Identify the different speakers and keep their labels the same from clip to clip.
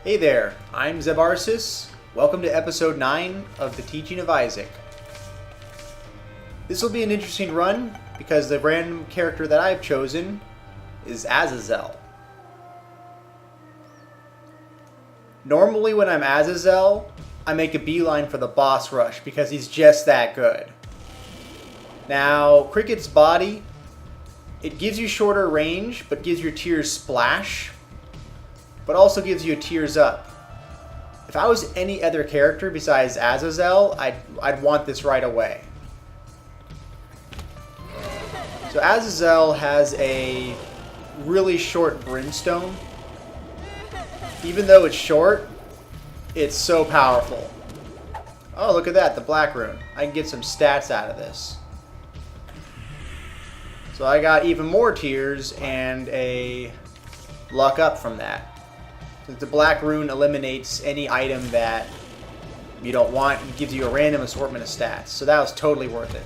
Speaker 1: Hey there, I'm Zebarsis. Welcome to episode 9 of the Teaching of Isaac. This will be an interesting run because the random character that I've chosen is Azazel. Normally when I'm Azazel, I make a beeline for the boss rush because he's just that good. Now, Cricket's body, it gives you shorter range, but gives your tears splash, but also gives you a tears up. If I was any other character besides Azazel, I'd want this right away. So Azazel has a really short brimstone. Even though it's short, it's so powerful. Oh, look at that, the black rune. I can get some stats out of this. So I got even more tears and a luck up from that. Since the black rune eliminates any item that you don't want and gives you a random assortment of stats. So that was totally worth it.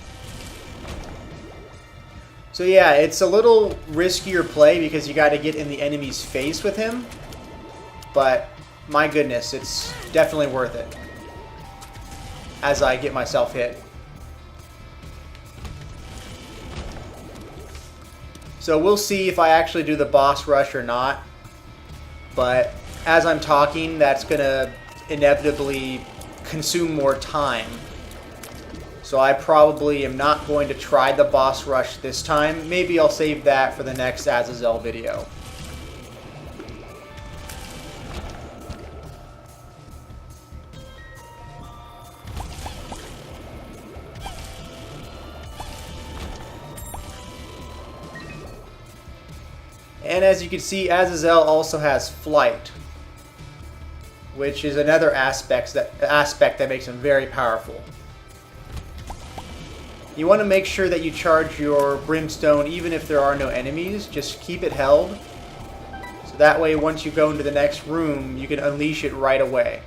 Speaker 1: So yeah, it's a little riskier play because you got to get in the enemy's face with him. But my goodness, it's definitely worth it as I get myself hit. So we'll see if I actually do the boss rush or not. But as I'm talking, that's going to inevitably consume more time. So I probably am not going to try the boss rush this time. Maybe I'll save that for the next Azazel video. And as you can see, Azazel also has flight, which is another aspect that makes him very powerful. You want to make sure that you charge your brimstone even if there are no enemies. Just keep it held. So that way once you go into the next room, you can unleash it right away.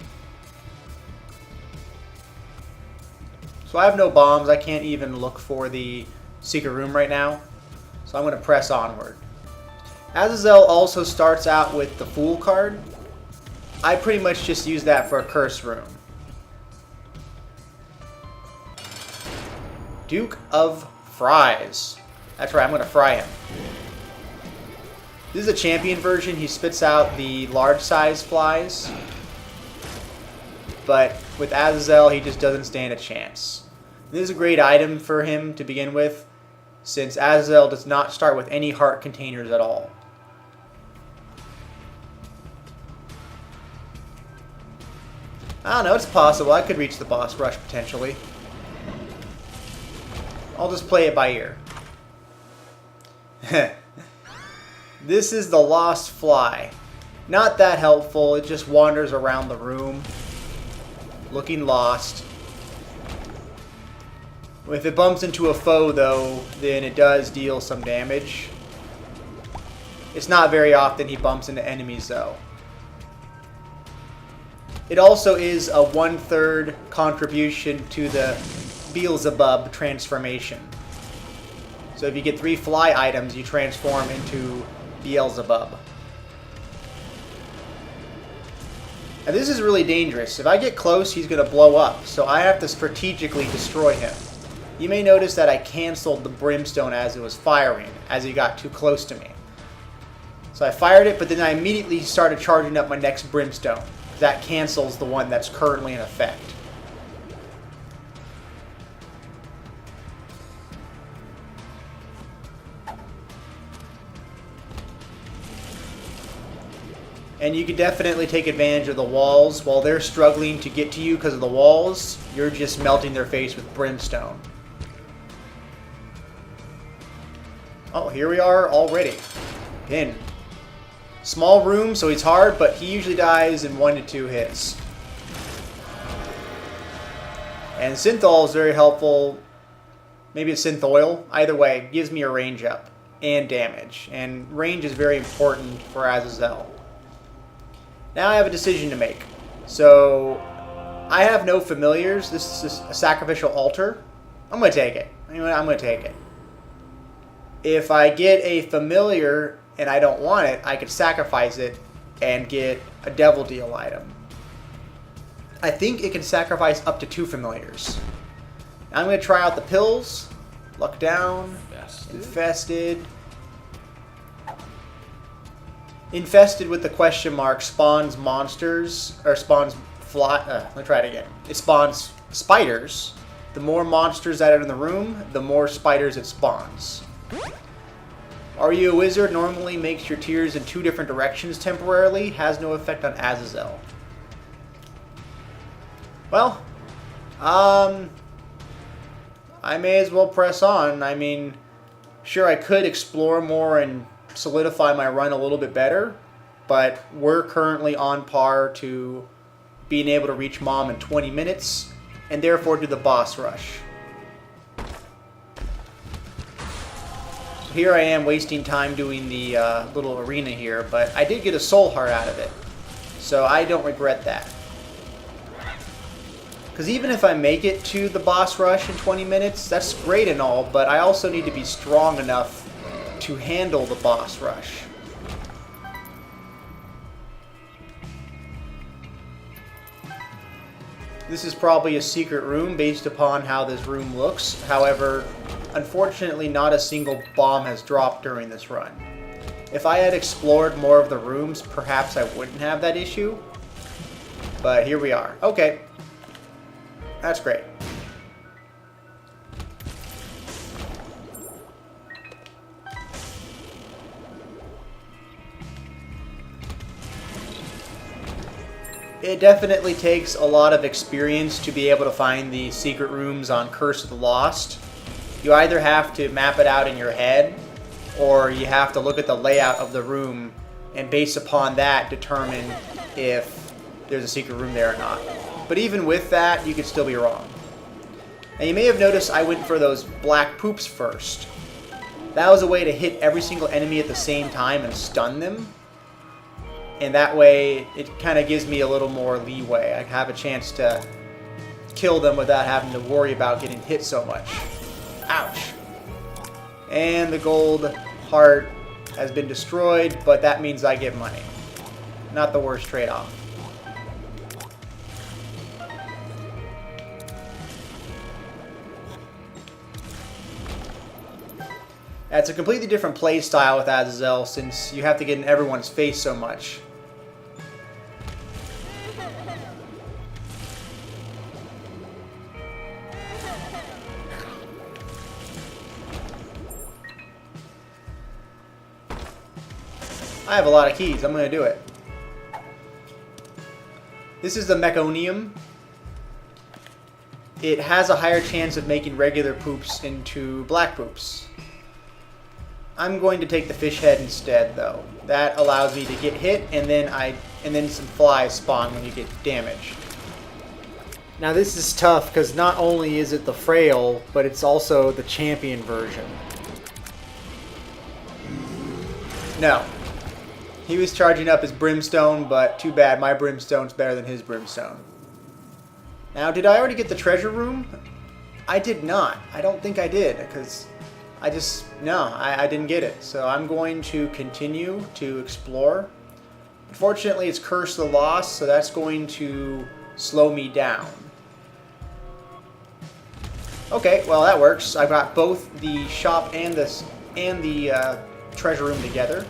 Speaker 1: So I have no bombs. I can't even look for the secret room right now. So I'm going to press onward. Azazel also starts out with the Fool card. I pretty much just use that for a curse room. Duke of Fries. That's right, I'm going to fry him. This is a champion version. He spits out the large size flies. But with Azazel, he just doesn't stand a chance. This is a great item for him to begin with, since Azazel does not start with any heart containers at all. I don't know, it's possible. I could reach the boss rush potentially. I'll just play it by ear. This is the Lost Fly. Not that helpful, it just wanders around the room, looking lost. If it bumps into a foe though, then it does deal some damage. It's not very often he bumps into enemies though. It also is a 1/3 contribution to the Beelzebub transformation. So if you get 3 fly items, you transform into Beelzebub. And this is really dangerous. If I get close, he's going to blow up, so I have to strategically destroy him. You may notice that I canceled the brimstone as it was firing, as he got too close to me. So I fired it, but then I immediately started charging up my next brimstone. That cancels the one that's currently in effect. And you can definitely take advantage of the walls. While they're struggling to get to you because of the walls, you're just melting their face with brimstone. Oh, here we are already. Pin. Small room, so he's hard, but he usually dies in 1 to 2 hits. And Synthol is very helpful. Maybe it's Synth Oil. Either way, it gives me a range up and damage. And range is very important for Azazel. Now I have a decision to make. So, I have no familiars. This is a sacrificial altar. I'm going to take it. Anyway, I'm going to take it. If I get a familiar and I don't want it, I could sacrifice it and get a Devil Deal item. I think it can sacrifice up to 2 familiars. Now I'm going to try out the pills. Luck down. Infested. Infested with the question mark spawns monsters, or spawns let me try it again. It spawns spiders. The more monsters that are in the room, the more spiders it spawns. Are You a Wizard normally makes your tears in 2 different directions temporarily, has no effect on Azazel. Well, I may as well press on. I mean, sure, I could explore more and solidify my run a little bit better, but we're currently on par to being able to reach Mom in 20 minutes, and therefore do the boss rush. Here I am wasting time doing the little arena here, but I did get a soul heart out of it, so I don't regret that. Because even if I make it to the boss rush in 20 minutes, that's great and all, but I also need to be strong enough to handle the boss rush. This is probably a secret room based upon how this room looks. However, unfortunately not a single bomb has dropped during this run. If I had explored more of the rooms, perhaps I wouldn't have that issue. But here we are. Okay. That's great. It definitely takes a lot of experience to be able to find the secret rooms on Curse of the Lost. You either have to map it out in your head, or you have to look at the layout of the room and based upon that determine if there's a secret room there or not. But even with that, you could still be wrong. And you may have noticed I went for those black poops first. That was a way to hit every single enemy at the same time and stun them. And that way, it kind of gives me a little more leeway. I have a chance to kill them without having to worry about getting hit so much. Ouch. And the gold heart has been destroyed, but that means I get money. Not the worst trade-off. It's a completely different play style with Azazel since you have to get in everyone's face so much. I have a lot of keys. I'm going to do it. This is the Mechanium. It has a higher chance of making regular poops into black poops. I'm going to take the fish head instead, though. That allows me to get hit, and then some flies spawn when you get damaged. Now this is tough because not only is it the frail, but it's also the champion version. No. He was charging up his brimstone, but too bad, my brimstone's better than his brimstone. Now, did I already get the treasure room? I did not. I don't think I did, because I didn't get it. So I'm going to continue to explore. Unfortunately, it's Curse of the Lost, so that's going to slow me down. Okay, well that works. I've got both the shop and the treasure room together.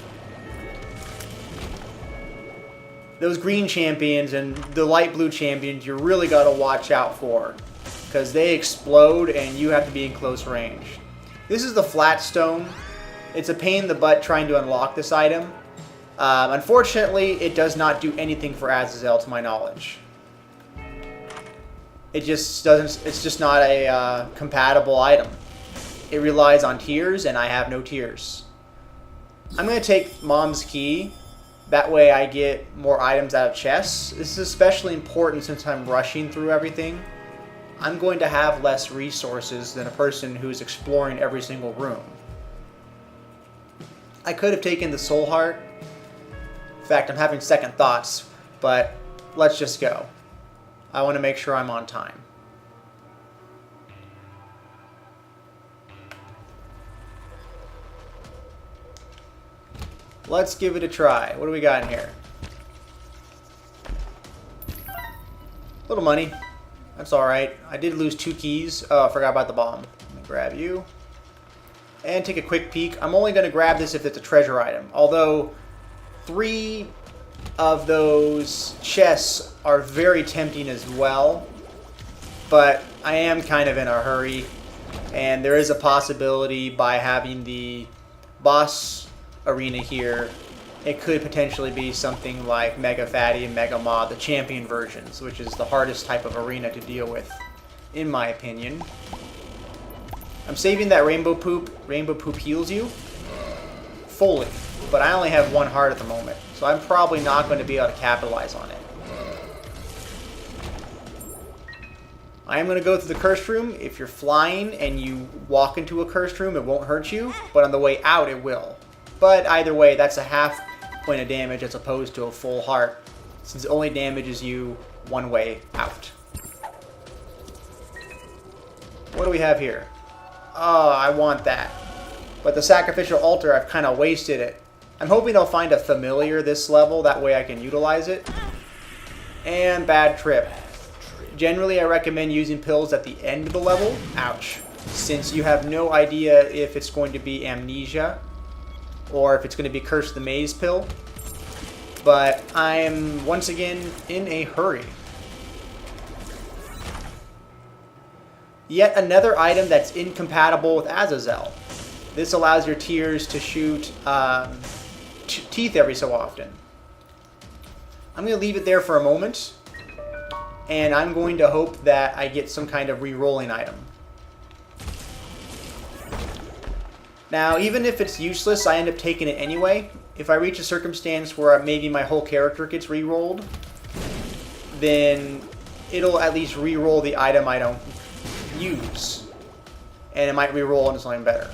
Speaker 1: Those green champions and the light blue champions you really got to watch out for, because they explode and you have to be in close range. This is the flat stone. It's a pain in the butt trying to unlock this item. Unfortunately, it does not do anything for Azazel to my knowledge. It just doesn't. It's just not a compatible item. It relies on tears, and I have no tears. I'm going to take Mom's key. That way I get more items out of chests. This is especially important since I'm rushing through everything. I'm going to have less resources than a person who's exploring every single room. I could have taken the soul heart. In fact, I'm having second thoughts, but let's just go. I want to make sure I'm on time. Let's give it a try. What do we got in here? Little money. That's alright. I did lose 2 keys. Oh, I forgot about the bomb. Let me grab you. And take a quick peek. I'm only going to grab this if it's a treasure item. Although, 3 of those chests are very tempting as well. But I am kind of in a hurry. And there is a possibility by having the boss arena here, it could potentially be something like Mega Fatty and Mega Mod, the champion versions, which is the hardest type of arena to deal with, in my opinion. I'm saving that Rainbow Poop. Rainbow Poop heals you fully, but I only have 1 heart at the moment, so I'm probably not going to be able to capitalize on it. I am going to go through the cursed room. If you're flying and you walk into a cursed room, it won't hurt you, but on the way out it will. But either way, that's a half point of damage as opposed to a full heart, since it only damages you one way out. What do we have here? Oh, I want that. But the sacrificial altar, I've kind of wasted it. I'm hoping I'll find a familiar this level, that way I can utilize it. And bad trip. Generally, I recommend using pills at the end of the level. Ouch. Since you have no idea if it's going to be amnesia or if it's going to be Curse of the Maze pill. But I'm, once again, in a hurry. Yet another item that's incompatible with Azazel. This allows your tears to shoot teeth every so often. I'm going to leave it there for a moment. And I'm going to hope that I get some kind of re-rolling item. Now, even if it's useless, I end up taking it anyway. If I reach a circumstance where maybe my whole character gets re-rolled, then it'll at least re-roll the item I don't use. And it might re-roll into something better.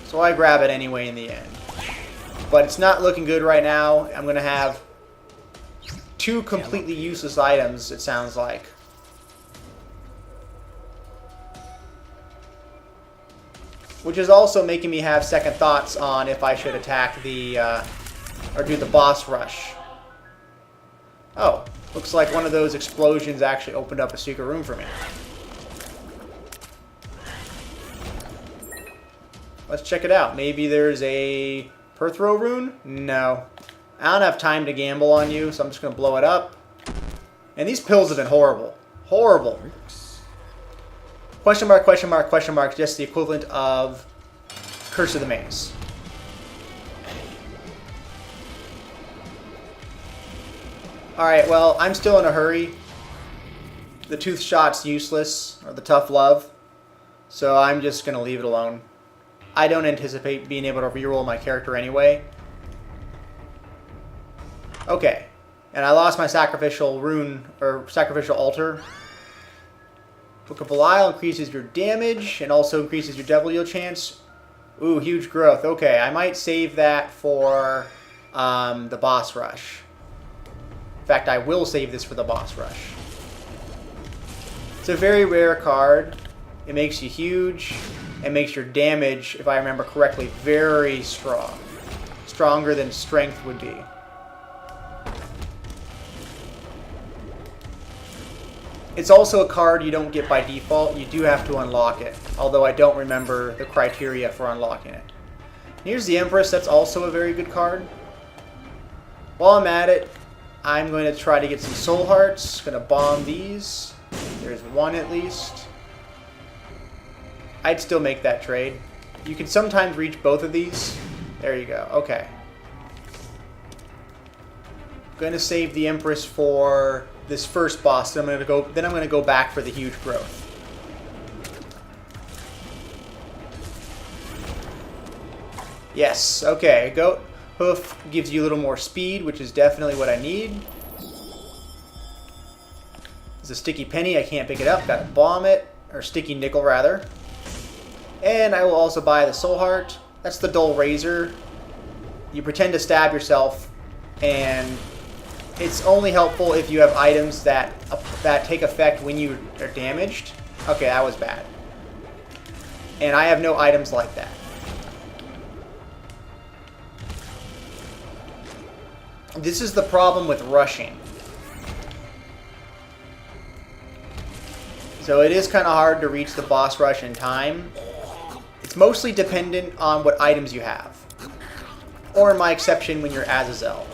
Speaker 1: So I grab it anyway in the end. But it's not looking good right now. I'm going to have 2 completely useless items, it sounds like. Which is also making me have second thoughts on if I should attack the, or do the boss rush. Oh, looks like one of those explosions actually opened up a secret room for me. Let's check it out. Maybe there's a Perthrow rune? No. I don't have time to gamble on you, so I'm just going to blow it up. And these pills have been horrible. Horrible. Question mark, question mark, question mark. Just the equivalent of Curse of the Maze. Alright, well, I'm still in a hurry. The tooth shot's useless, or the tough love. So I'm just going to leave it alone. I don't anticipate being able to reroll my character anyway. Okay, and I lost my sacrificial rune, or sacrificial altar. Book of Belial increases your damage, and also increases your devil deal chance. Ooh, huge growth. Okay, I might save that for the boss rush. In fact, I will save this for the boss rush. It's a very rare card. It makes you huge. It makes your damage, if I remember correctly, very strong. Stronger than strength would be. It's also a card you don't get by default. You do have to unlock it, although I don't remember the criteria for unlocking it. Here's the Empress. That's also a very good card. While I'm at it, I'm going to try to get some soul hearts. Going to bomb these. There's one at least. I'd still make that trade. You can sometimes reach both of these. There you go. Okay. Going to save the Empress for this first boss. Then I'm going to go back for the huge growth. Yes. Okay. Goat Hoof gives you a little more speed, which is definitely what I need. It's a sticky penny. I can't pick it up. Got to bomb it, or sticky nickel rather. And I will also buy the soul heart. That's the dull razor. You pretend to stab yourself, and it's only helpful if you have items that take effect when you are damaged. Okay, that was bad. And I have no items like that. This is the problem with rushing. So it is kind of hard to reach the boss rush in time. It's mostly dependent on what items you have. Or in my exception, when you're Azazel.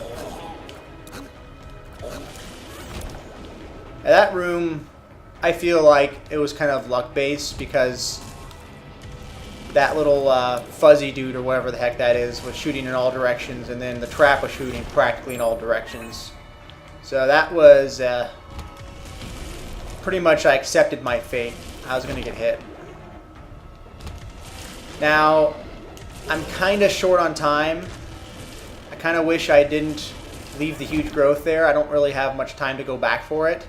Speaker 1: Now that room, I feel like it was kind of luck-based because that little fuzzy dude or whatever the heck that is was shooting in all directions, and then the trap was shooting practically in all directions. So that was pretty much I accepted my fate. I was going to get hit. Now, I'm kind of short on time. I kind of wish I didn't leave the huge growth there. I don't really have much time to go back for it.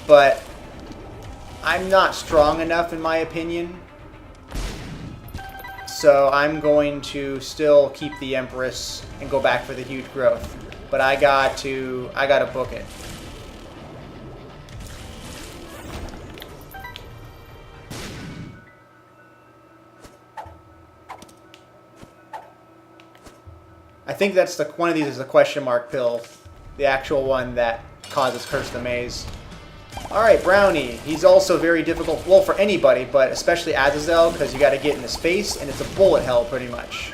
Speaker 1: But I'm not strong enough in my opinion. So I'm going to still keep the Empress and go back for the huge growth. But I got to book it. I think that's one of these is a question mark pill, the actual one that causes Curse the Maze. Alright, Brownie. He's also very difficult, well, for anybody, but especially Azazel, because you got to get in his face, and it's a bullet hell, pretty much.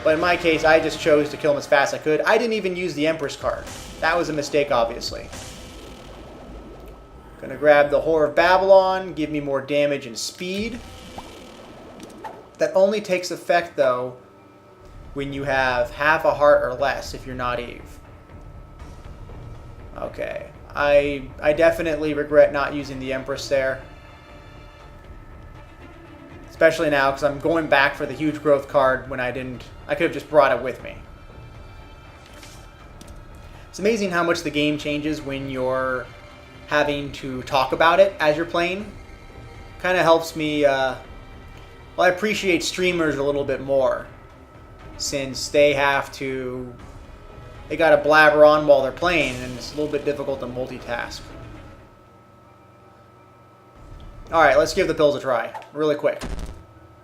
Speaker 1: But in my case, I just chose to kill him as fast as I could. I didn't even use the Empress card. That was a mistake, obviously. Gonna grab the Whore of Babylon, give me more damage and speed. That only takes effect, though, when you have half a heart or less, if you're not Eve. Okay, I definitely regret not using the Empress there. Especially now, because I'm going back for the huge growth card when I didn't... I could have just brought it with me. It's amazing how much the game changes when you're having to talk about it as you're playing. Kind of helps me... well, I appreciate streamers a little bit more, since they have to... They gotta blabber on while they're playing, and it's a little bit difficult to multitask. Alright, let's give the pills a try. Really quick.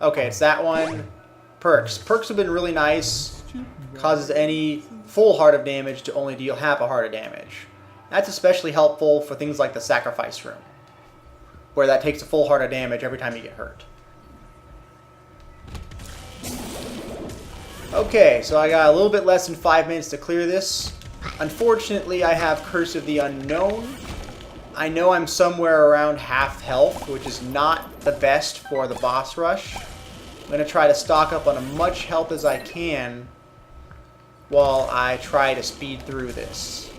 Speaker 1: Okay, it's that one. Perks. Perks have been really nice. Causes any full heart of damage to only deal half a heart of damage. That's especially helpful for things like the Sacrifice Room, where that takes a full heart of damage every time you get hurt. Okay, so I got a little bit less than 5 minutes to clear this. Unfortunately, I have Curse of the Unknown. I know I'm somewhere around half health, which is not the best for the boss rush. I'm going to try to stock up on as much health as I can while I try to speed through this.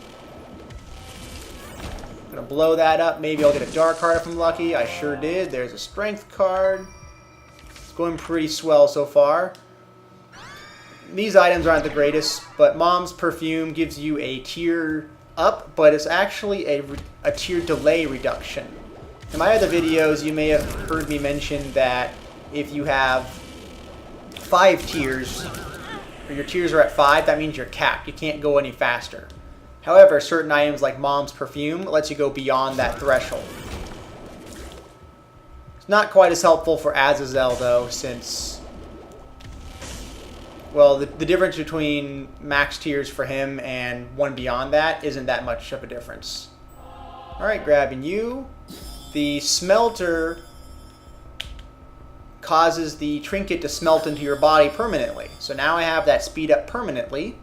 Speaker 1: I'm going to blow that up. Maybe I'll get a dark card if I'm lucky. I sure did. There's a strength card. It's going pretty swell so far. These items aren't the greatest, but Mom's Perfume gives you a tier up, but it's actually a tier delay reduction. In my other videos, you may have heard me mention that if you have 5 tiers, or your tiers are at 5, that means you're capped. You can't go any faster. However, certain items like Mom's Perfume lets you go beyond that threshold. It's not quite as helpful for Azazel, though, since... Well, the difference between max tiers for him and one beyond that isn't that much of a difference. Alright, grabbing you. The smelter causes the trinket to smelt into your body permanently. So now I have that speed up permanently.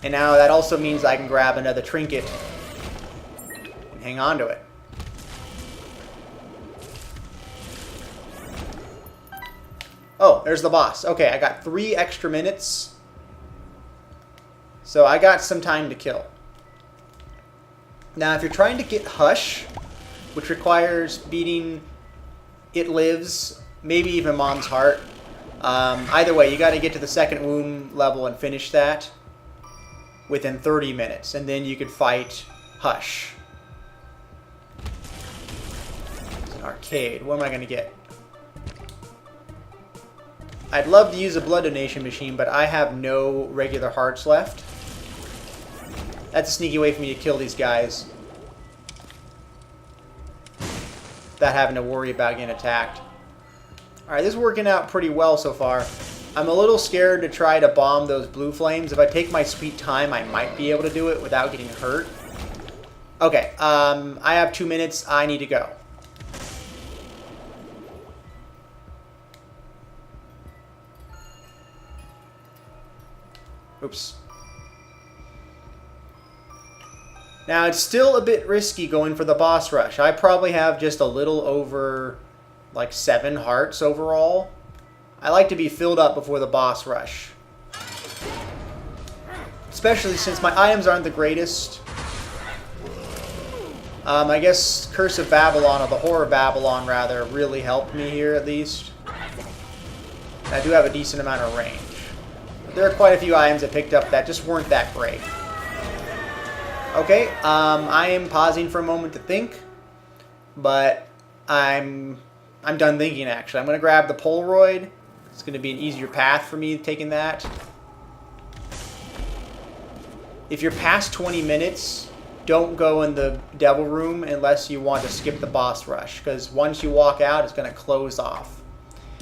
Speaker 1: And now that also means I can grab another trinket and hang on to it. Oh, there's the boss. Okay, I got 3 extra minutes. So I got some time to kill. Now, if you're trying to get Hush, which requires beating It Lives, maybe even Mom's Heart, either way, you got to get to the second womb level and finish that within 30 minutes. And then you could fight Hush. It's an arcade. What am I going to get? I'd love to use a blood donation machine, but I have no regular hearts left. That's a sneaky way for me to kill these guys without having to worry about getting attacked. Alright, this is working out pretty well so far. I'm a little scared to try to bomb those blue flames. If I take my sweet time, I might be able to do it without getting hurt. Okay, I have 2 minutes. I need to go. Oops. Now, it's still a bit risky going for the boss rush. I probably have just a little over, like, 7 hearts overall. I like to be filled up before the boss rush. Especially since my items aren't the greatest. I guess Curse of Babylon, or the Horror of Babylon, rather, really helped me here, at least. I do have a decent amount of range. But there are quite a few items I picked up that just weren't that great. Okay, I am pausing for a moment to think, but I'm done thinking, actually. I'm going to grab the Polaroid. It's going to be an easier path for me taking that. If you're past 20 minutes, don't go in the Devil Room unless you want to skip the boss rush, because once you walk out, it's going to close off.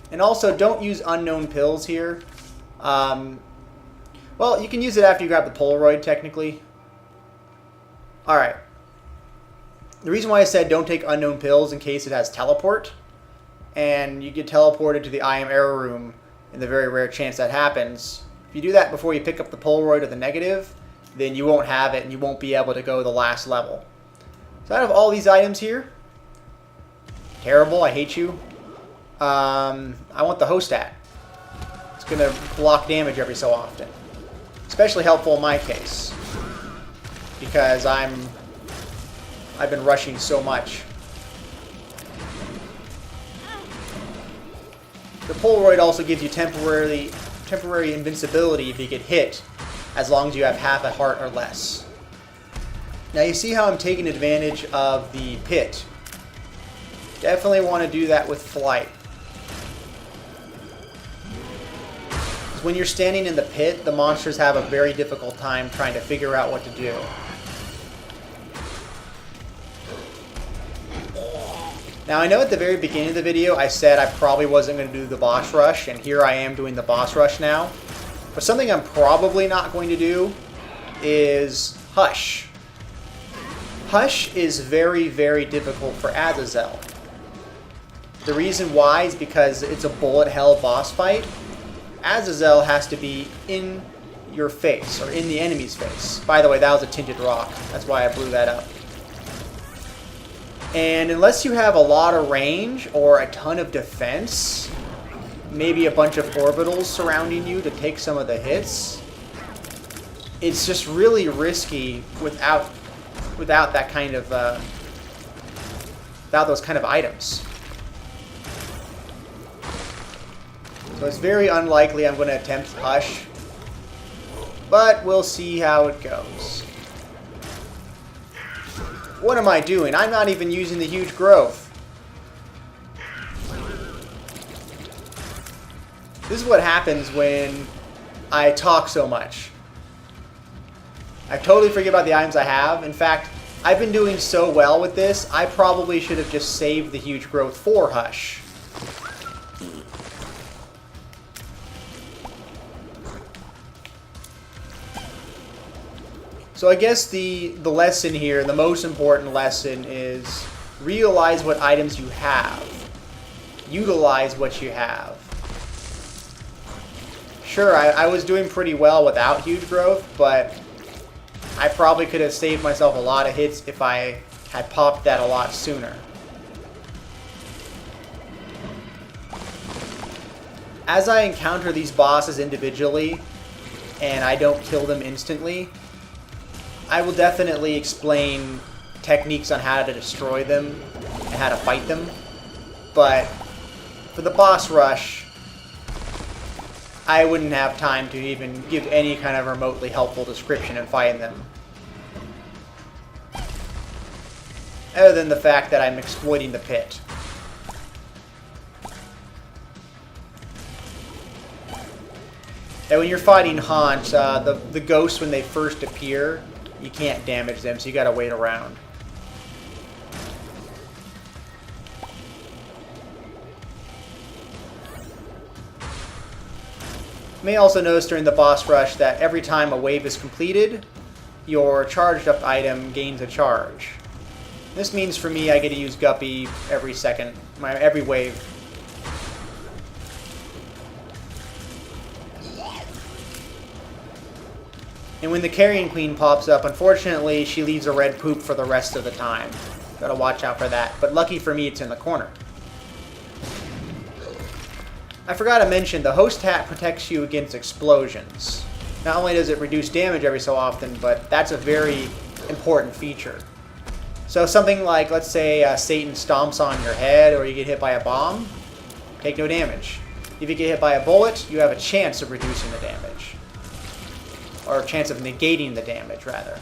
Speaker 1: And also, don't use unknown pills here. Well, you can use it after you grab the Polaroid, technically. Alright. The reason why I said don't take unknown pills in case it has teleport, and you get teleported to the I Am Error Room in the very rare chance that happens. If you do that before you pick up the Polaroid or the negative, then you won't have it and you won't be able to go the last level. So out of all these items here, terrible, I hate you. I want the host hat. It's going to block damage every so often. Especially helpful in my case, because I've been rushing so much. The Polaroid also gives you temporary invincibility if you get hit, as long as you have half a heart or less. Now you see how I'm taking advantage of the pit. Definitely want to do that with flight. Because when you're standing in the pit, the monsters have a very difficult time trying to figure out what to do. Now, I know at the very beginning of the video I said I probably wasn't going to do the boss rush, and here I am doing the boss rush now. But something I'm probably not going to do is Hush. Hush is very, very difficult for Azazel. The reason why is because it's a bullet hell boss fight. Azazel has to be in your face, or in the enemy's face. By the way, that was a tinted rock. That's why I blew that up. And unless you have a lot of range or a ton of defense, maybe a bunch of orbitals surrounding you to take some of the hits, it's just really risky without that kind of without those kind of items. So it's very unlikely I'm going to attempt Hush, but we'll see how it goes. What am I doing? I'm not even using the huge growth. This is what happens when I talk so much. I totally forget about the items I have. In fact, I've been doing so well with this, I probably should have just saved the huge growth for Hush. So I guess the lesson here, the most important lesson, is realize what items you have. Utilize what you have. Sure, I was doing pretty well without huge growth, but I probably could have saved myself a lot of hits if I had popped that a lot sooner. As I encounter these bosses individually, and I don't kill them instantly, I will definitely explain techniques on how to destroy them and how to fight them. But for the boss rush, I wouldn't have time to even give any kind of remotely helpful description in fighting them. Other than the fact that I'm exploiting the pit. And when you're fighting Haunt, the ghosts, when they first appear, you can't damage them, so you gotta wait around. You may also notice during the boss rush that every time a wave is completed, your charged up item gains a charge. This means for me I get to use Guppy every second, every wave. And when the Carrion Queen pops up, unfortunately she leaves a red poop for the rest of the time. Gotta watch out for that, but lucky for me it's in the corner. I forgot to mention, the host hat protects you against explosions. Not only does it reduce damage every so often, but that's a very important feature. So something like, let's say, Satan stomps on your head, or you get hit by a bomb, take no damage. If you get hit by a bullet, you have a chance of reducing the damage. Or a chance of negating the damage, rather.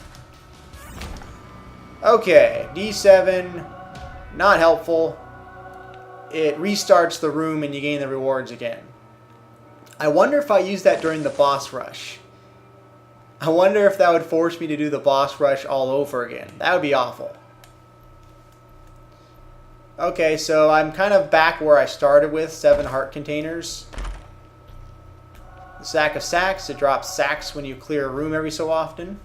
Speaker 1: Okay, D7, not helpful. It restarts the room and you gain the rewards again. I wonder if I use that during the boss rush. I wonder if that would force me to do the boss rush all over again. That would be awful. Okay, so I'm kind of back where I started with, 7 heart containers. The sack of sacks, it drops sacks when you clear a room every so often.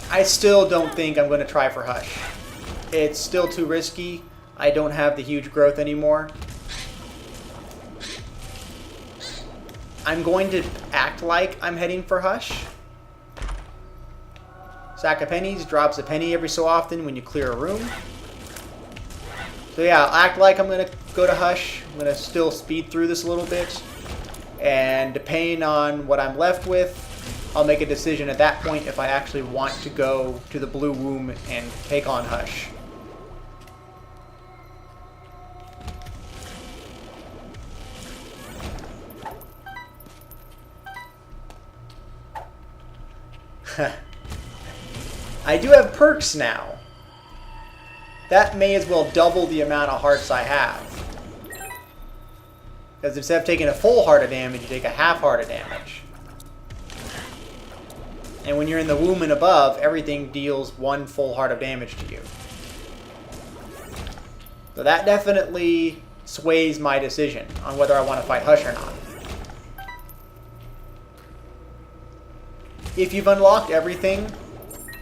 Speaker 1: I still don't think I'm going to try for Hush. It's still too risky. I don't have the huge growth anymore. I'm going to act like I'm heading for Hush. Sack of pennies drops a penny every so often when you clear a room. So yeah, I'll act like I'm going to go to Hush. I'm going to still speed through this a little bit. And depending on what I'm left with, I'll make a decision at that point if I actually want to go to the blue room and take on Hush. I do have perks now. That may as well double the amount of hearts I have. Because instead of taking a full heart of damage, you take a half heart of damage. And when you're in the womb and above, everything deals 1 full heart of damage to you. So that definitely sways my decision on whether I want to fight Hush or not. If you've unlocked everything,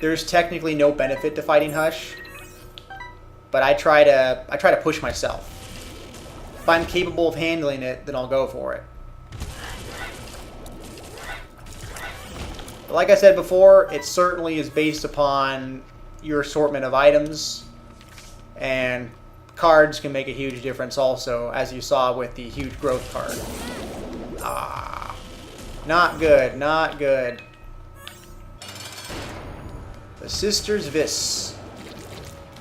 Speaker 1: there's technically no benefit to fighting Hush. But I try to push myself. If I'm capable of handling it, then I'll go for it. But like I said before, it certainly is based upon your assortment of items. And cards can make a huge difference also, as you saw with the huge growth card. Ah, not good, not good. The Sister's Vis.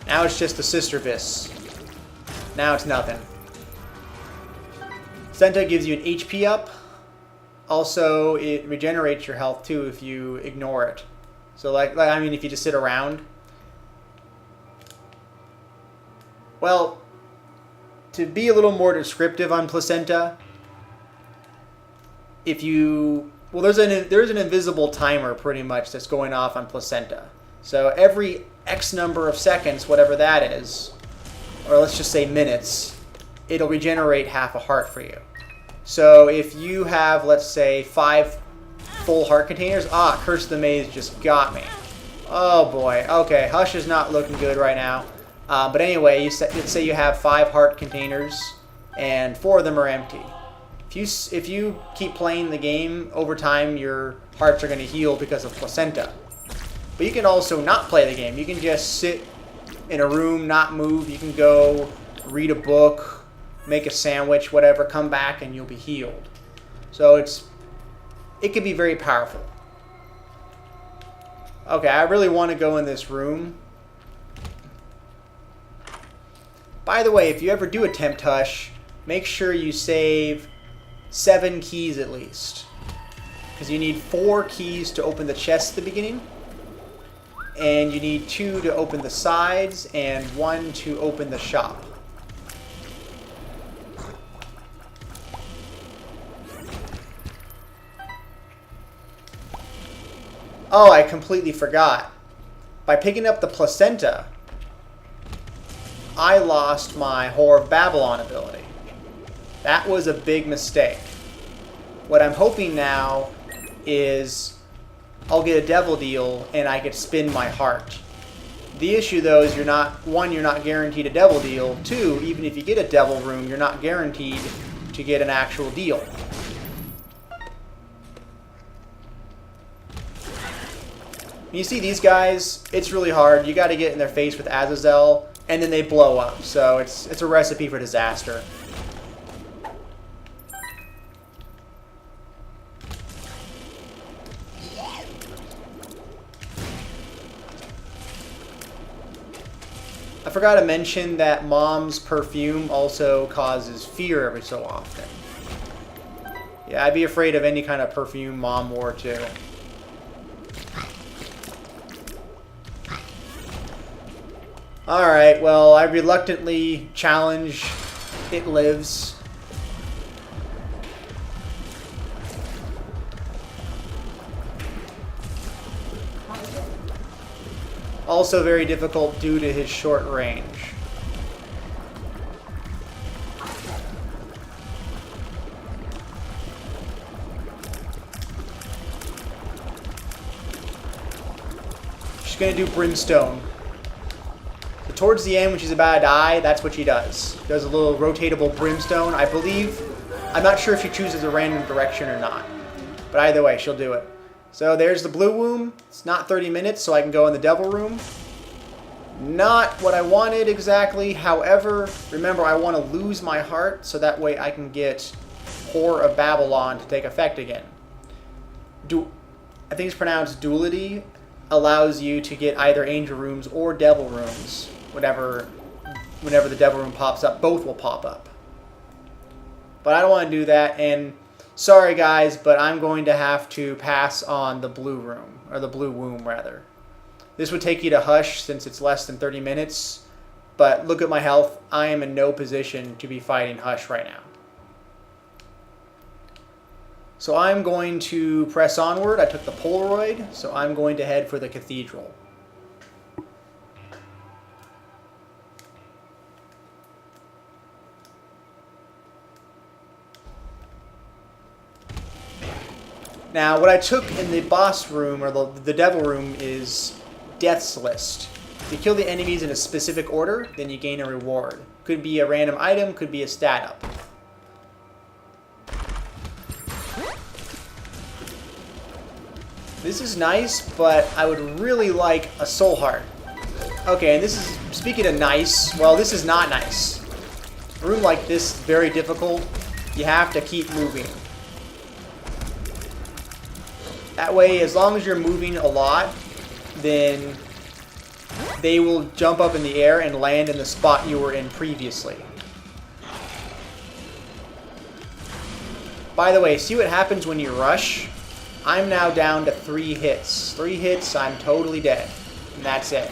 Speaker 1: Now it's just the Sister Vis. Now it's nothing. Senta gives you an HP up. Also, it regenerates your health too if you ignore it. So I mean, if you just sit around. Well, to be a little more descriptive on Placenta, there's an invisible timer pretty much that's going off on Placenta. So every X number of seconds, whatever that is, or let's just say minutes, it'll regenerate half a heart for you. So if you have, let's say, 5 full heart containers, Curse of the Maze just got me. Oh boy, okay, Hush is not looking good right now. But anyway, let's say you have 5 heart containers and 4 of them are empty. If you keep playing the game, over time your hearts are going to heal because of Placenta. But you can also not play the game. You can just sit in a room, not move. You can go read a book, make a sandwich, whatever, come back and you'll be healed. So it can be very powerful. Okay, I really want to go in this room. By the way, if you ever do attempt Hush, make sure you save 7 keys at least. Because you need 4 keys to open the chest at the beginning. And you need 2 to open the sides and 1 to open the shop. Oh, I completely forgot. By picking up the Placenta, I lost my Whore of Babylon ability. That was a big mistake. What I'm hoping now is I'll get a devil deal and I could spin my heart. The issue though is you're not guaranteed a devil deal. 2, even if you get a devil room, you're not guaranteed to get an actual deal. You see these guys, it's really hard. You got to get in their face with Azazel, and then they blow up. So it's a recipe for disaster. I forgot to mention that Mom's perfume also causes fear every so often. Yeah, I'd be afraid of any kind of perfume Mom wore too. Alright, well, I reluctantly challenge It Lives. Also very difficult due to his short range. She's gonna do Brimstone. So towards the end, when she's about to die, that's what she does. She does a little rotatable Brimstone. I believe, I'm not sure if she chooses a random direction or not. But either way, she'll do it. So there's the blue womb. It's not 30 minutes, so I can go in the devil room. Not what I wanted exactly. However, remember, I want to lose my heart so that way I can get Whore of Babylon to take effect again. I think it's pronounced duality. Allows you to get either angel rooms or devil rooms. Whenever the devil room pops up, both will pop up. But I don't want to do that, and sorry guys, but I'm going to have to pass on the blue room, or the blue womb rather. This would take you to Hush since it's less than 30 minutes, but look at my health. I am in no position to be fighting Hush right now. So I'm going to press onward. I took the Polaroid, so I'm going to head for the Cathedral. Now, what I took in the boss room, or the devil room, is Death's List. If you kill the enemies in a specific order, then you gain a reward. Could be a random item, could be a stat up. This is nice, but I would really like a soul heart. Okay, and this is, speaking of nice, well, this is not nice. A room like this is very difficult. You have to keep moving. That way, as long as you're moving a lot, then they will jump up in the air and land in the spot you were in previously. By the way, see what happens when you rush? I'm now down to 3 hits. 3 hits, I'm totally dead. And that's it.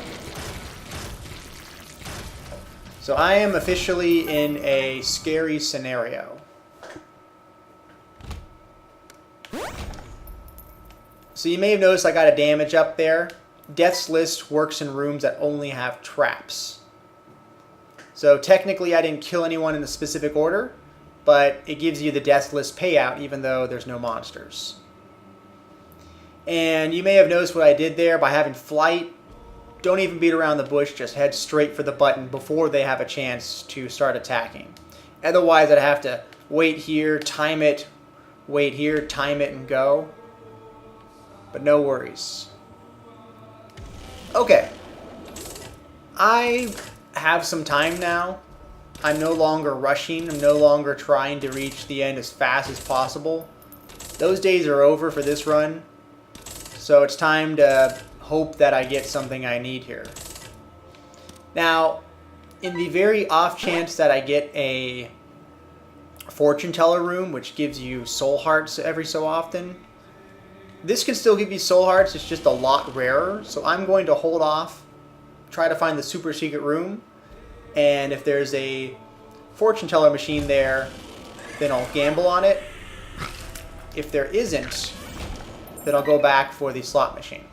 Speaker 1: So I am officially in a scary scenario. So you may have noticed I got a damage up there. Death's List works in rooms that only have traps. So technically I didn't kill anyone in a specific order, but it gives you the Death's List payout even though there's no monsters. And you may have noticed what I did there by having flight. Don't even beat around the bush, just head straight for the button before they have a chance to start attacking. Otherwise I'd have to wait here, time it, wait here, time it, and go. But no worries. Okay. I have some time now. I'm no longer rushing. I'm no longer trying to reach the end as fast as possible. Those days are over for this run. So it's time to hope that I get something I need here. Now, in the very off chance that I get a fortune teller room, which gives you soul hearts every so often, this can still give you soul hearts, it's just a lot rarer. So I'm going to hold off, try to find the super secret room, and if there's a fortune teller machine there, then I'll gamble on it. If there isn't, then I'll go back for the slot machine.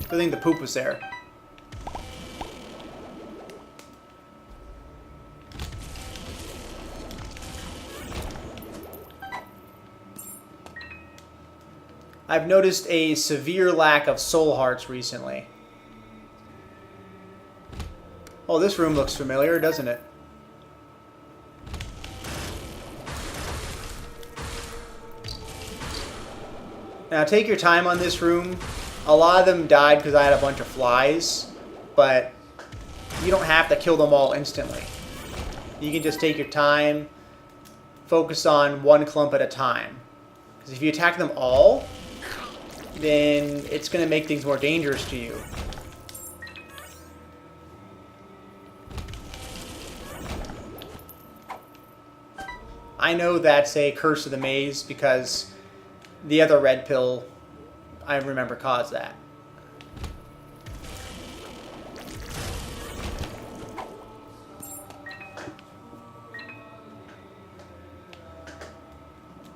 Speaker 1: Good thing the poop was there. I've noticed a severe lack of soul hearts recently. Oh, this room looks familiar, doesn't it? Now take your time on this room. A lot of them died because I had a bunch of flies, but you don't have to kill them all instantly. You can just take your time, focus on one clump at a time. Because if you attack them all, then it's going to make things more dangerous to you. I know that's a curse of the maze because the other red pill, I remember, caused that.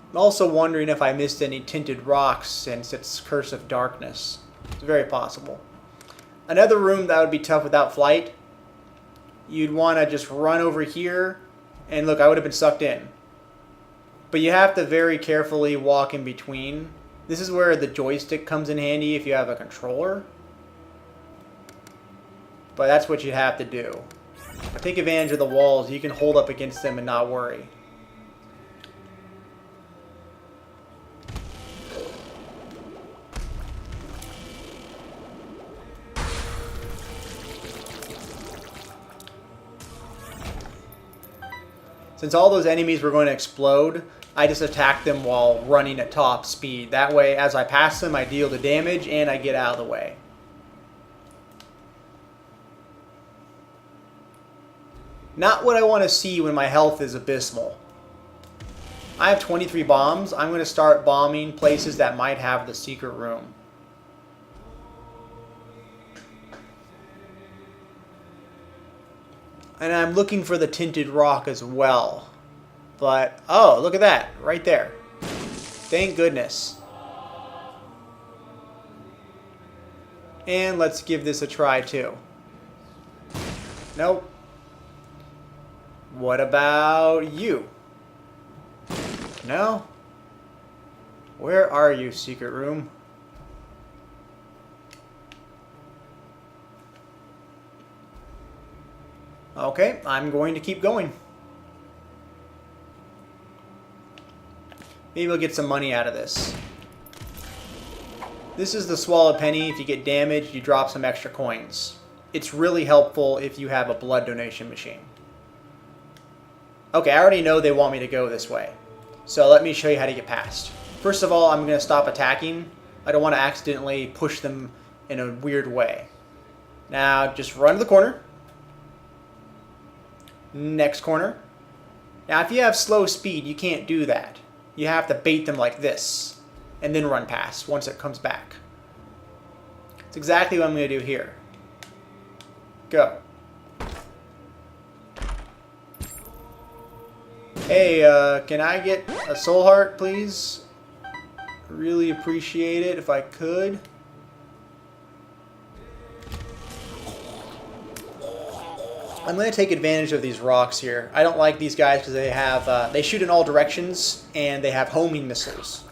Speaker 1: I'm also wondering if I missed any tinted rocks since it's Curse of Darkness. It's very possible. Another room that would be tough without flight, you'd want to just run over here, and look, I would have been sucked in. But you have to very carefully walk in between. This is where the joystick comes in handy if you have a controller. But that's what you have to do. But take advantage of the walls. You can hold up against them and not worry. Since all those enemies were going to explode, I just attacked them while running at top speed. That way, as I pass them, I deal the damage and I get out of the way. Not what I want to see when my health is abysmal. I have 23 bombs. I'm going to start bombing places that might have the secret room. And I'm looking for the tinted rock as well. But, oh, look at that. Right there. Thank goodness. And let's give this a try too. Nope. What about you? No? Where are you, secret room? Okay, I'm going to keep going. Maybe we'll get some money out of this. This is the swallowed penny. If you get damaged, you drop some extra coins. It's really helpful if you have a blood donation machine. Okay, I already know they want me to go this way. So let me show you how to get past. First of all, I'm going to stop attacking. I don't want to accidentally push them in a weird way. Now, just run to the corner. Next corner. Now, if you have slow speed, you can't do that. You have to bait them like this and then run past once it comes back. It's exactly what I'm going to do here. Go. Hey, can I get a soul heart, please? Really appreciate it if I could. I'm going to take advantage of these rocks here. I don't like these guys because they have they shoot in all directions and they have homing missiles.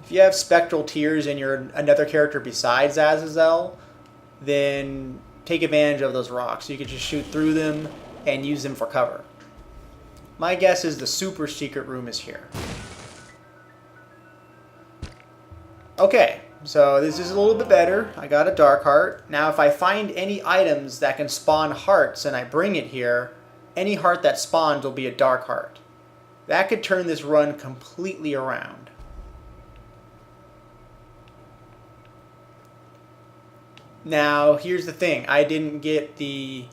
Speaker 1: If you have spectral tears and you're another character besides Azazel, then take advantage of those rocks. You can just shoot through them and use them for cover. My guess is the super secret room is here. Okay. So this is a little bit better. I got a dark heart. Now if I find any items that can spawn hearts and I bring it here, any heart that spawns will be a dark heart. That could turn this run completely around. Now here's the thing. I didn't get the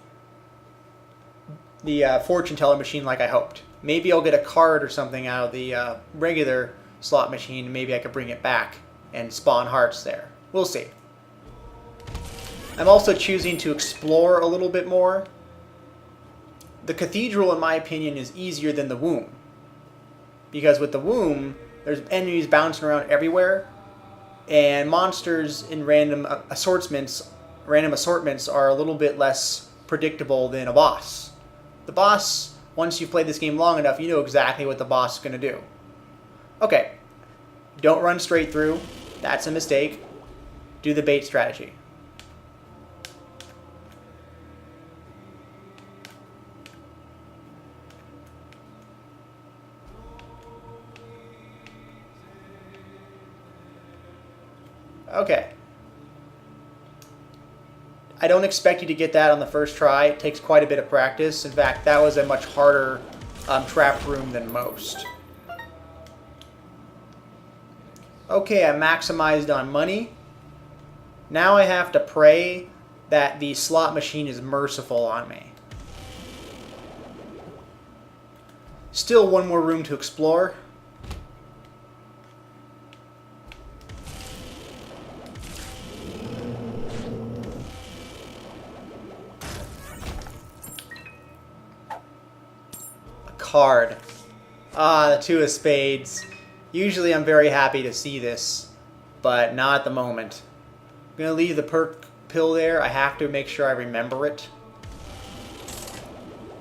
Speaker 1: fortune teller machine like I hoped. Maybe I'll get a card or something out of the regular slot machine. Maybe I could bring it back and spawn hearts there. We'll see. I'm also choosing to explore a little bit more. The cathedral, in my opinion, is easier than the womb. Because with the womb, there's enemies bouncing around everywhere, and monsters in random assortments are a little bit less predictable than a boss. The boss once you've played this game long enough, you know exactly what the boss is going to do. Okay, don't run straight through. That's a mistake. Do the bait strategy. Okay. I don't expect you to get that on the first try. It takes quite a bit of practice. In fact, that was a much harder trap room than most. Okay, I maximized on money. Now I have to pray that the slot machine is merciful on me. Still one more room to explore. Card. Ah, the two of spades. Usually I'm very happy to see this, but not at the moment. I'm going to leave the perk pill there. I have to make sure I remember it.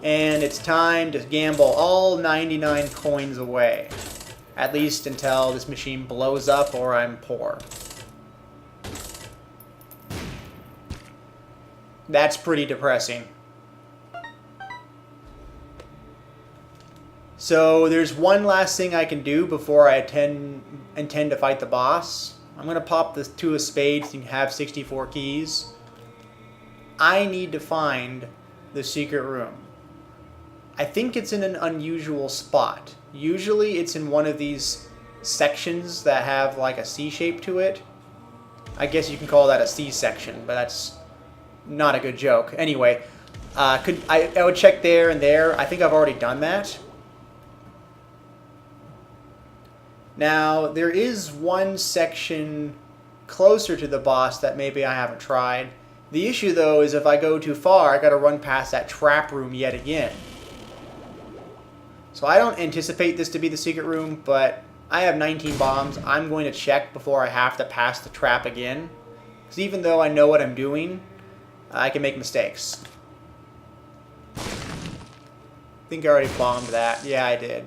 Speaker 1: And it's time to gamble all 99 coins away. At least until this machine blows up or I'm poor. That's pretty depressing. So there's one last thing I can do before I intend to fight the boss. I'm going to pop the two of spades and have 64 keys. I need to find the secret room. I think it's in an unusual spot. Usually it's in one of these sections that have like a C shape to it. I guess you can call that a C section, but that's not a good joke. Anyway, I would check there and there. I think I've already done that. Now, there is one section closer to the boss that maybe I haven't tried. The issue, though, is if I go too far, I gotta run past that trap room yet again. So I don't anticipate this to be the secret room, but I have 19 bombs. I'm going to check before I have to pass the trap again. Because even though I know what I'm doing, I can make mistakes. I think I already bombed that. Yeah, I did.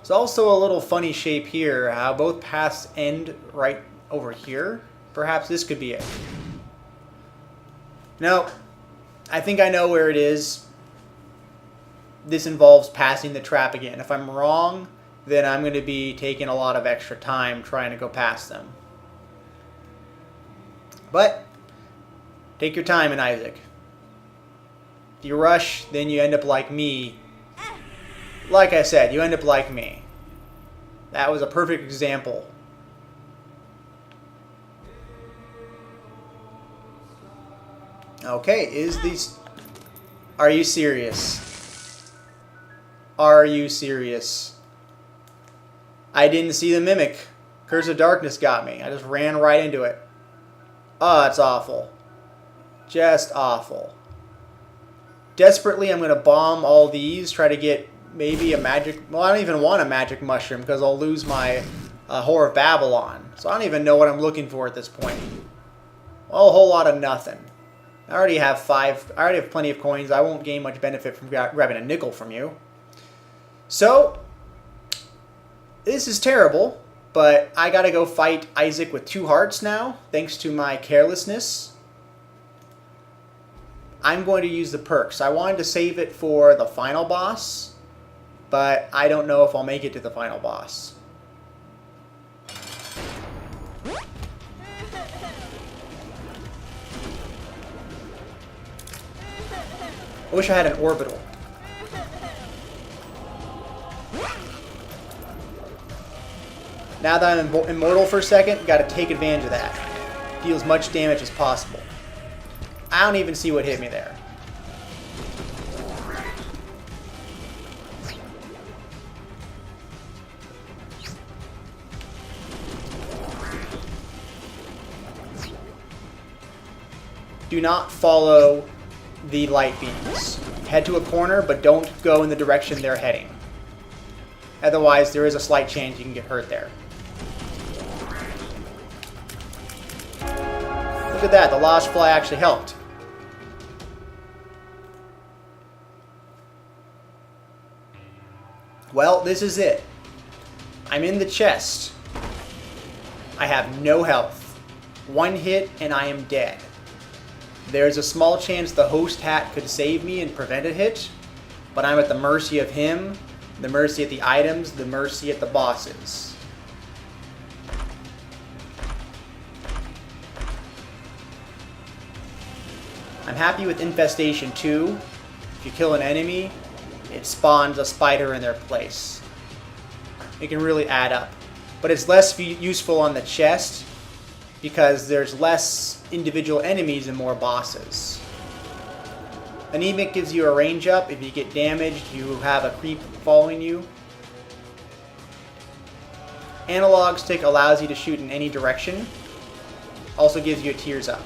Speaker 1: It's also a little funny shape here, how both paths end right over here. Perhaps this could be it. No, I think I know where it is. This involves passing the trap again. If I'm wrong, then I'm going to be taking a lot of extra time trying to go past them. But, take your time in Isaac. If you rush, then you end up like me. Like I said, you end up like me. That was a perfect example. Okay, is these... Are you serious? Are you serious? I didn't see the mimic. Curse of Darkness got me. I just ran right into it. Oh, that's awful. Just awful. Desperately, I'm going to bomb all these, try to get maybe a magic... Well, I don't even want a magic mushroom because I'll lose my Whore of Babylon. So I don't even know what I'm looking for at this point. Well, a whole lot of nothing. I already have plenty of coins. I won't gain much benefit from grabbing a nickel from you. So, this is terrible, but I gotta go fight Isaac with 2 hearts now, thanks to my carelessness. I'm going to use the perks. I wanted to save it for the final boss, but I don't know if I'll make it to the final boss. I wish I had an orbital. Now that I'm immortal for a second, gotta take advantage of that. Deal as much damage as possible. I don't even see what hit me there. Do not follow the light beams. Head to a corner, but don't go in the direction they're heading. Otherwise, there is a slight chance you can get hurt there. Look at that, the Lost Fly actually helped. Well, this is it. I'm in the chest. I have no health. One hit and I am dead. There's a small chance the host hat could save me and prevent a hit, but I'm at the mercy of him, the mercy at the items, the mercy at the bosses. I'm happy with Infestation 2. If you kill an enemy, it spawns a spider in their place. It can really add up. But it's less useful on the chest because there's less individual enemies and more bosses. Anemic gives you a range up. If you get damaged, you have a creep following you. Analog stick allows you to shoot in any direction. Also gives you a tears up.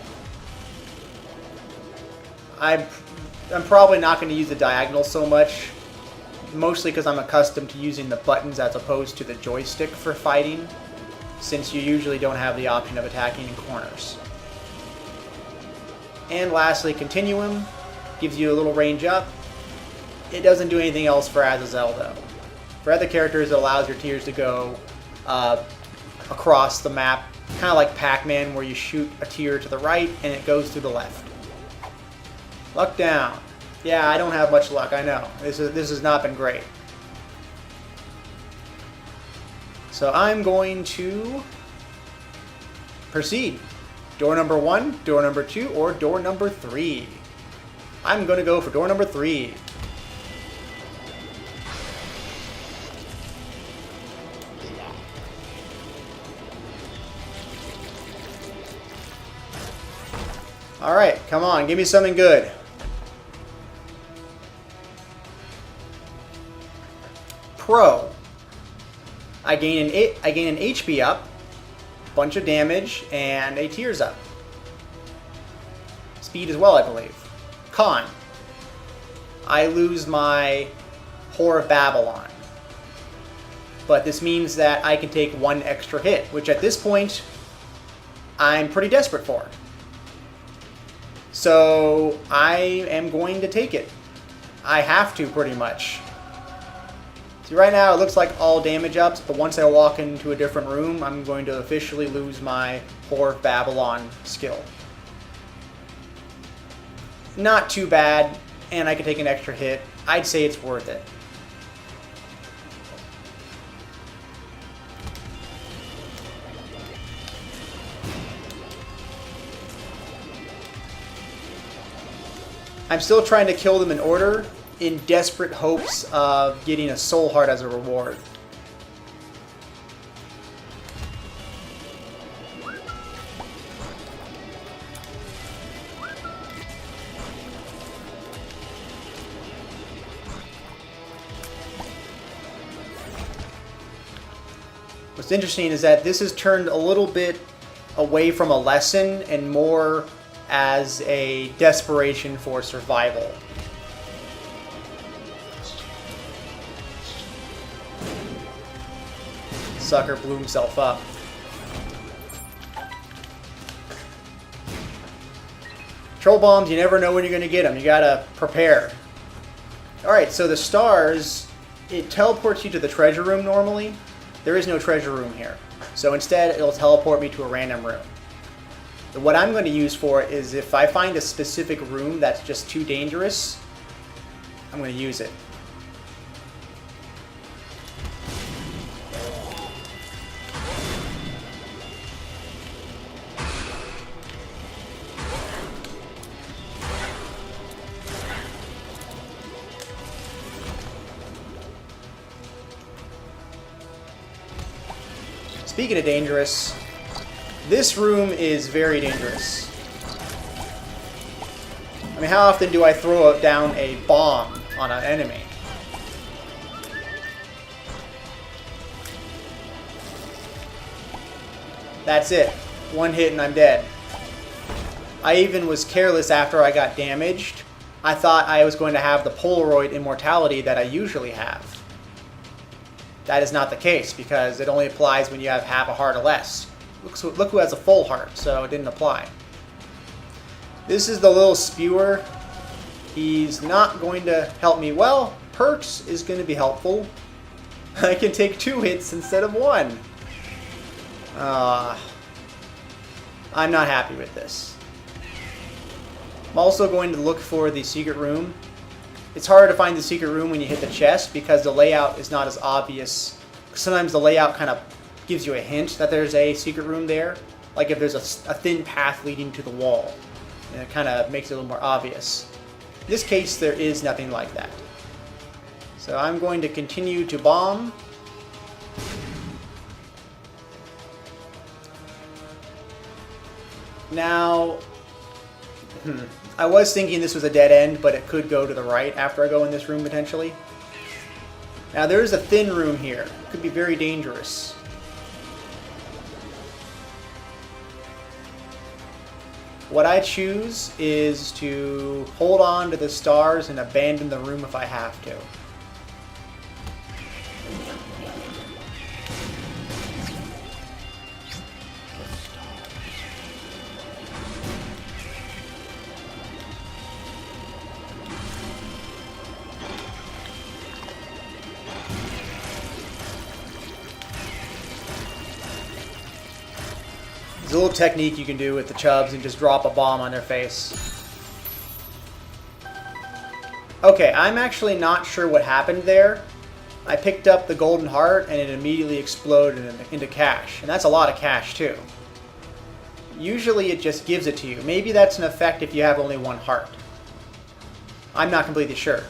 Speaker 1: I'm probably not going to use the diagonal so much, mostly because I'm accustomed to using the buttons as opposed to the joystick for fighting, since you usually don't have the option of attacking in corners. And lastly, Continuum gives you a little range up. It doesn't do anything else for Azazel though. For other characters, it allows your tears to go across the map, kind of like Pac-Man, where you shoot a tear to the right and it goes to the left. Luck down. Yeah, I don't have much luck, I know. This has not been great. So I'm going to proceed. Door number 1, door number 2, or door number 3. I'm going to go for door number 3. Alright, come on, give me something good. Pro. I gain an HP up, bunch of damage, and a tears up. Speed as well, I believe. Con. I lose my Whore of Babylon. But this means that I can take one extra hit, which at this point, I'm pretty desperate for. So I am going to take it. I have to, pretty much. See, right now it looks like all damage ups, but once I walk into a different room, I'm going to officially lose my Whore of Babylon skill. Not too bad, and I can take an extra hit. I'd say it's worth it. I'm still trying to kill them in order, in desperate hopes of getting a soul heart as a reward. What's interesting is that this has turned a little bit away from a lesson and more as a desperation for survival. Sucker blew himself up. Troll bombs, you never know when you're going to get them. You gotta prepare. Alright, so the stars, it teleports you to the treasure room normally. There is no treasure room here. So instead, it'll teleport me to a random room. What I'm going to use for it is if I find a specific room that's just too dangerous, I'm going to use it. Speaking of dangerous, this room is very dangerous. I mean, how often do I throw down a bomb on an enemy? That's it. One hit and I'm dead. I even was careless after I got damaged. I thought I was going to have the Polaroid immortality that I usually have. That is not the case because it only applies when you have half a heart or less. Look who has a full heart, so it didn't apply. This is the little spewer. He's not going to help me. Well, Perks is going to be helpful. I can take 2 hits instead of 1. I'm not happy with this. I'm also going to look for the secret room. It's hard to find the secret room when you hit the chest because the layout is not as obvious. Sometimes the layout kind of gives you a hint that there's a secret room there. Like if there's a thin path leading to the wall. And it kind of makes it a little more obvious. In this case, there is nothing like that. So I'm going to continue to bomb. Now, I was thinking this was a dead end, but it could go to the right after I go in this room potentially. Now there is a thin room here. It could be very dangerous. What I choose is to hold on to the stars and abandon the room if I have to. There's a little technique you can do with the chubs and just drop a bomb on their face. Okay, I'm actually not sure what happened there. I picked up the golden heart and it immediately exploded into cash. And that's a lot of cash too. Usually it just gives it to you. Maybe that's an effect if you have only 1 heart. I'm not completely sure.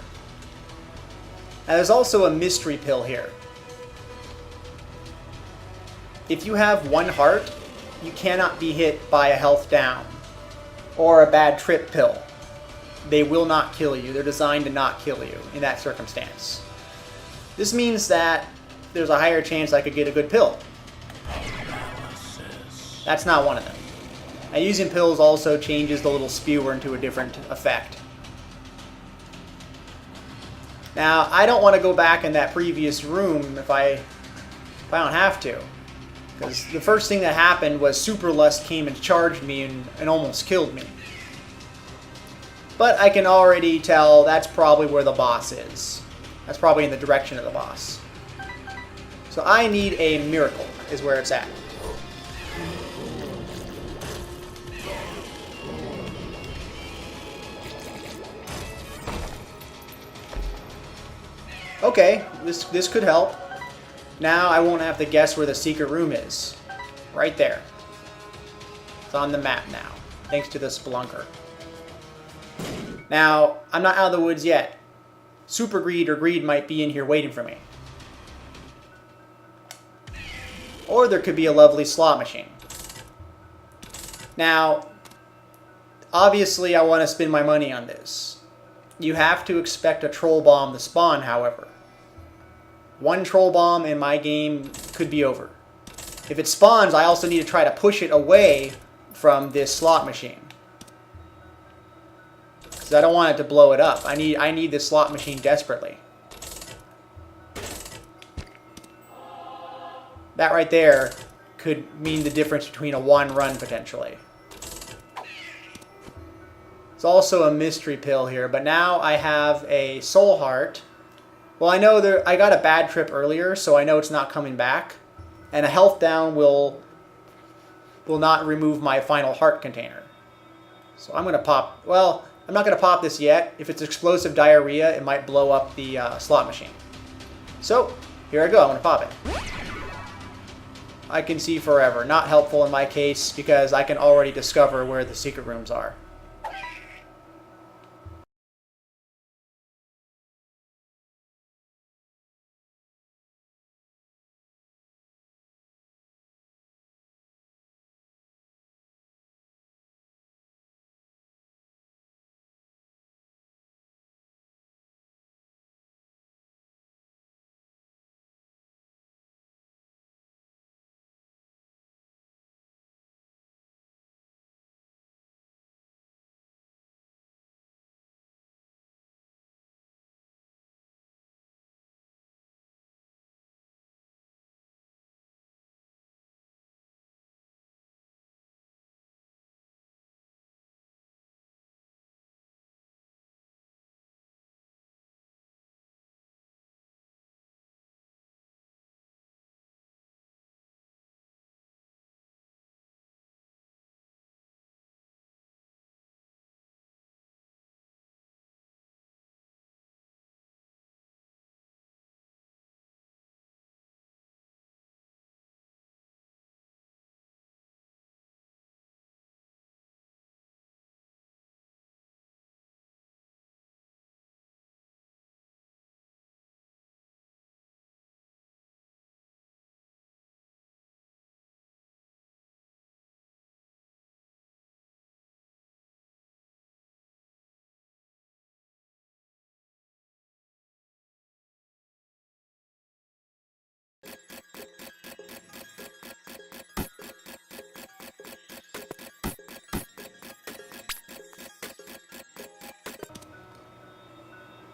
Speaker 1: Now there's also a mystery pill here. If you have 1 heart, you cannot be hit by a health down or a bad trip pill. They will not kill you. They're designed to not kill you in that circumstance. This means that there's a higher chance I could get a good pill. That's not one of them. Now, using pills also changes the little spewer into a different effect. Now, I don't want to go back in that previous room if I don't have to. Because the first thing that happened was Super Lust came and charged me and almost killed me. But I can already tell that's probably where the boss is. That's probably in the direction of the boss. So I need a miracle, is where it's at. Okay, this could help. Now I won't have to guess where the secret room is. Right there. It's on the map now, thanks to the Spelunker. Now, I'm not out of the woods yet. Super Greed or Greed might be in here waiting for me. Or there could be a lovely slot machine. Now, obviously I want to spend my money on this. You have to expect a troll bomb to spawn, however. 1 troll bomb in my game could be over. If it spawns, I also need to try to push it away from this slot machine. Because I don't want it to blow it up. I need this slot machine desperately. That right there could mean the difference between a 1 run potentially. There's also a mystery pill here, but now I have a soul heart. Well, I know I got a bad trip earlier, so I know it's not coming back. And a health down will not remove my final heart container. So I'm going to pop... Well, I'm not going to pop this yet. If it's explosive diarrhea, it might blow up the slot machine. So, here I go. I'm going to pop it. I can see forever. Not helpful in my case, because I can already discover where the secret rooms are.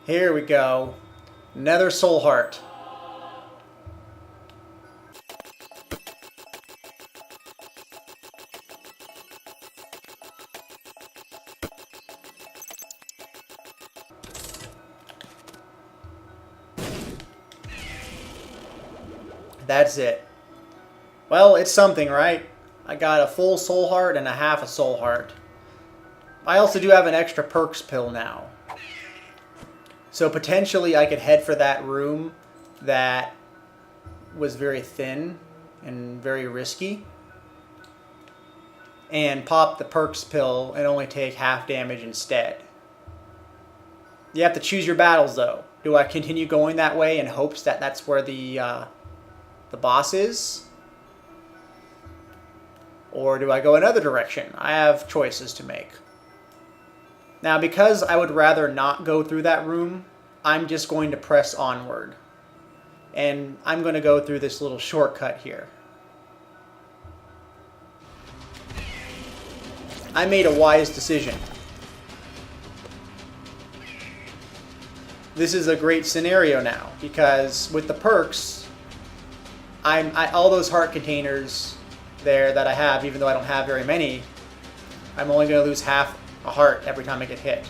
Speaker 1: Here we go. Another soul heart. That's it. Well, it's something, right? I got a full soul heart and a half a soul heart. I also do have an extra perks pill now. So potentially I could head for that room that was very thin and very risky. And pop the perks pill and only take half damage instead. You have to choose your battles though. Do I continue going that way in hopes that that's where the boss is? Or do I go another direction? I have choices to make. Now, because I would rather not go through that room, I'm just going to press onward. And I'm going to go through this little shortcut here. I made a wise decision. This is a great scenario now, because with the perks, all those heart containers there that I have, even though I don't have very many, I'm only going to lose half a heart every time I get hit.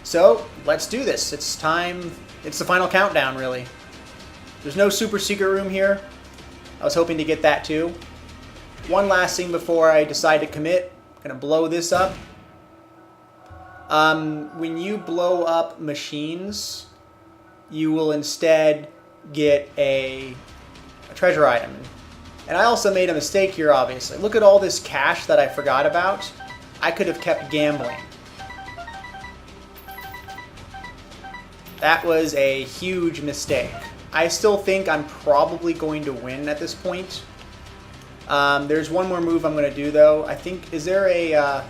Speaker 1: So let's do this. It's time. It's the final countdown, really. There's no super secret room here. I was hoping to get that too. One last thing before I decide to commit. I'm going to blow this up. When you blow up machines, you will instead get a treasure item. And I also made a mistake here, obviously. Look at all this cash that I forgot about. I could have kept gambling. That was a huge mistake. I still think I'm probably going to win at this point. There's one more move I'm going to do, though. I think, is there a...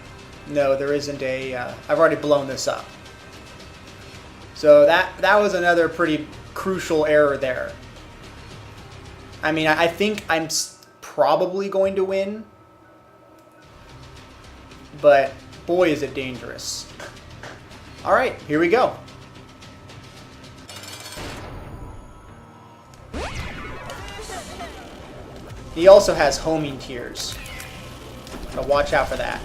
Speaker 1: no, there isn't a... I've already blown this up. So that was another pretty crucial error there. I mean, I think I'm probably going to win. But, boy, is it dangerous. Alright, here we go. He also has homing tiers. So watch out for that.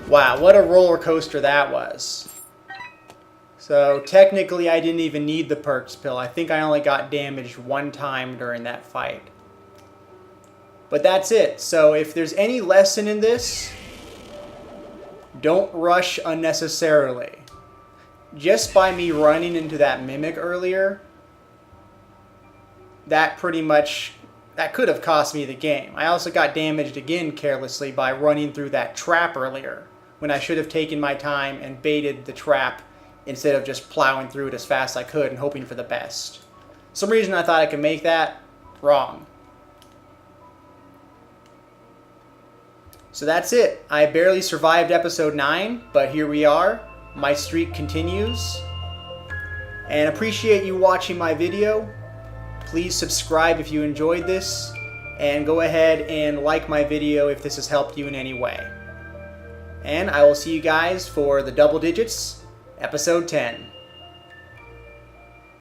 Speaker 1: Wow, what a roller coaster that was. So technically I didn't even need the perks pill. I think I only got damaged one time during that fight. But that's it. So if there's any lesson in this, don't rush unnecessarily. Just by me running into that mimic earlier, that could have cost me the game. I also got damaged again carelessly by running through that trap earlier, when I should have taken my time and baited the trap instead of just plowing through it as fast as I could and hoping for the best. Some reason I thought I could make that. Wrong. So that's it. I barely survived episode 9, but here we are. My streak continues. And appreciate you watching my video. Please subscribe if you enjoyed this, and go ahead and like my video if this has helped you in any way. And I will see you guys for the double digits, episode 10.